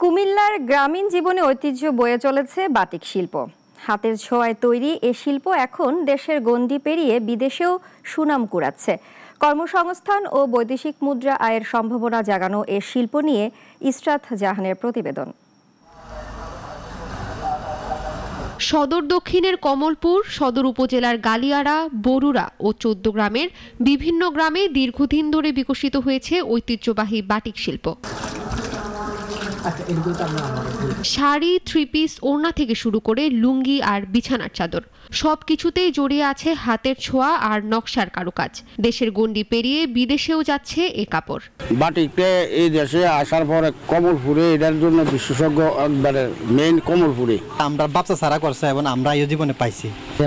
কুমিল্লার গ্রামীণ জীবনে ঐতিহ্য বয়ে চলেছে বাটিক শিল্প। হাতের ছোঁয়ায় তৈরি এ শিল্প এখন দেশের গণ্ডি পেরিয়ে বিদেশেও সুনাম কুড়াচ্ছে। কর্মসংস্থান ও বৈদেশিক মুদ্রা আয়ের সম্ভাবনা জাগানো এ শিল্প নিয়ে ইসরাত জাহানের প্রতিবেদন। সদর দক্ষিণের কমলপুর, সদর উপজেলার গালিয়ারা, বরুড়া ও চৌদ্দগ্রামের বিভিন্ন গ্রামে দীর্ঘদিন ধরে বিকশিত হয়েছে ঐতিহ্যবাহী বাটিক শিল্প। শাড়ি, থ্রি পিস, ওড়না থেকে শুরু করে লুঙ্গি আর বিছানার চাদর, সবকিছুতেই জড়িয়ে আছে হাতের ছোঁয়া আর নকশার কারুকাজ। দেশের গণ্ডি পেরিয়ে বিদেশেও যাচ্ছে এ কাপড়। বাটিকটা এই দেশে আসার পরে কমলপুরে এটার জন্য বিশেষজ্ঞ একবারে মেইন কমলপুরে। আমরা বাচ্চা সারা করছে এবং আমরা এই জীবনে পাইছি।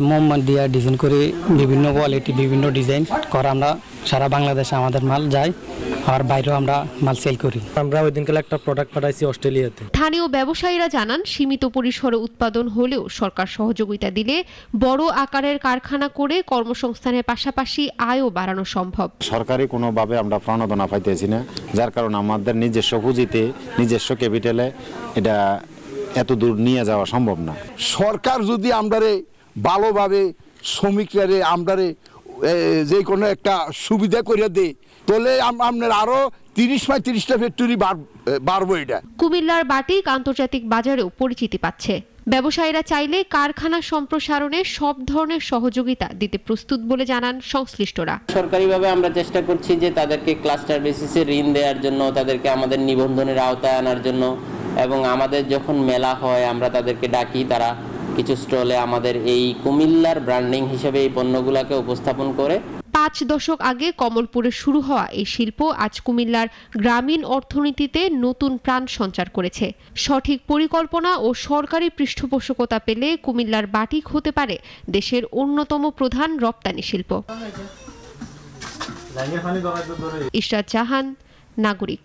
মোহাম্মদ দিয়া ডিজাইন করে বিভিন্ন কোয়ালিটি বিভিন্ন ডিজাইন করা আমরা সারা বাংলাদেশে আমাদের মাল যায় আর বাইরেও আমরা মাল সেল করি। আমরা ওই দিনকাল একটা প্রোডাক্ট পাঠাইছি অস্ট্রেলিয়াতে। স্থানীয় ব্যবসায়ীরা জানান, সীমিত পরিসরে উৎপাদন হলেও সরকার সহযোগিতা দিলে বড় আকারের কারখানা করে কর্মসংস্থানের পাশাপাশি আয়ও বাড়ানো সম্ভব। সরকারি কোনোভাবে আমরা প্রণোদনা পাইতেছি না, যার কারণে আমাদের নিজস্ব পুঁজিতে নিজস্ব ক্যাপিটালে এটা এত দূর নিয়ে যাওয়া সম্ভব না। সরকার যদি আমরারে ভালোভাবে শ্রমিকরা আমরারে যে কোনো একটা সুবিধা করে দেয় তাহলে আপনার আরো 30-35টা ফ্যাক্টরি বাড়বো। এটা কুমিল্লার বাটিক আন্তর্জাতিক বাজারেও পরিচিতি পাচ্ছে। ব্যবসায়ীরা চাইলে কারখানা সম্প্রসারণে সব ধরনের সহযোগিতা দিতে প্রস্তুত বলে জানান সংশ্লিষ্টরা। সরকারিভাবে আমরা চেষ্টা করছি যে তাদেরকে ক্লাস্টার বেসিসে ঋণ দেওয়ার জন্য, তাদেরকে আমাদের নিবন্ধনের আওতায় আনার জন্য, এবং আমাদের যখন মেলা হয় আমরা তাদেরকে ডাকি, তারা কিছু স্টলে আমাদের এই কুমিল্লার ব্র্যান্ডিং হিসেবে এই পণ্যগুলোকে উপস্থাপন করে। 5 দশক আগে কমলপুরে শুরু হওয়া এই শিল্প আজ কুমিল্লার গ্রামীণ অর্থনীতিতে নতুন প্রাণ সঞ্চার করেছে। সঠিক পরিকল্পনা ও সরকারি পৃষ্ঠপোষকতা পেলে কুমিল্লার বাটিক হতে পারে দেশের অন্যতম প্রধান রপ্তানি শিল্প। ইসরাত জাহান, নাগরিক।